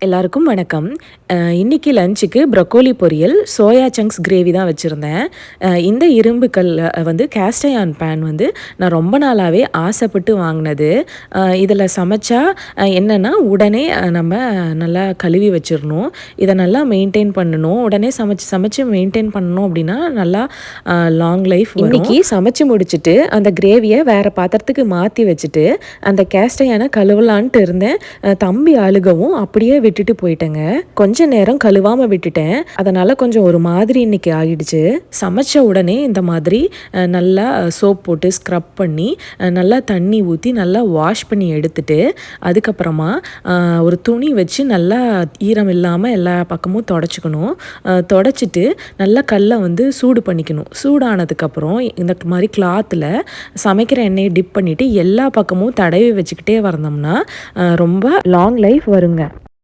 எல்லாருக்கும் வணக்கம். இன்னைக்கு லஞ்சுக்கு ப்ரொக்கோலி பொரியல், சோயா சங்க்ஸ் கிரேவி தான் வச்சுருந்தேன். இந்த இரும்பு கல்ல வந்து கேஸ்ட் அயர்ன் பேன் வந்து நான் ரொம்ப நாளாவே ஆசைப்பட்டு வாங்கினது. இதில சமைச்சா என்னன்னா, உடனே நம்ம நல்லா கழுவி வச்சிரணும். இத நல்லா மெயின்டெயின் பண்ணணும். உடனே சமைச்சு மெயின்டெயின் பண்ணணும் அப்படின்னா, நல்லா லாங் லைஃப் வரும். இன்னைக்கு சமைச்சு முடிச்சுட்டு, அந்த கிரேவிய வேற பாத்திரத்துக்கு மாத்தி வச்சுட்டு, அந்த கேஸ்ட் அயர்ன கழுவலான்ட்டு இருந்தேன். தம்பி அழுகவும் அப்படியே விட்டுட்டு போயிட்டேங்க. கொஞ்ச நேரம் கழுவாம விட்டுட்டேன். அதனால கொஞ்சம் ஒரு மாதிரி இன்னைக்கு ஆகிடுச்சு. சமைச்ச உடனே இந்த மாதிரி நல்லா சோப் போட்டு ஸ்க்ரப் பண்ணி நல்லா தண்ணி ஊற்றி நல்லா வாஷ் பண்ணி எடுத்துட்டு, அதுக்கப்புறமா ஒரு துணி வச்சு நல்லா ஈரம் இல்லாமல் எல்லா பக்கமும் தொடச்சிக்கணும். தொடச்சிட்டு நல்லா கல்லை வந்து சூடு பண்ணிக்கணும். சூடானதுக்கப்புறம் இந்த மாதிரி கிளாத்தில் சமைக்கிற எண்ணெயை டிப் பண்ணிவிட்டு எல்லா பக்கமும் தடவி வச்சுக்கிட்டே வந்தோம்னா ரொம்ப லாங் லைஃப் வருங்க.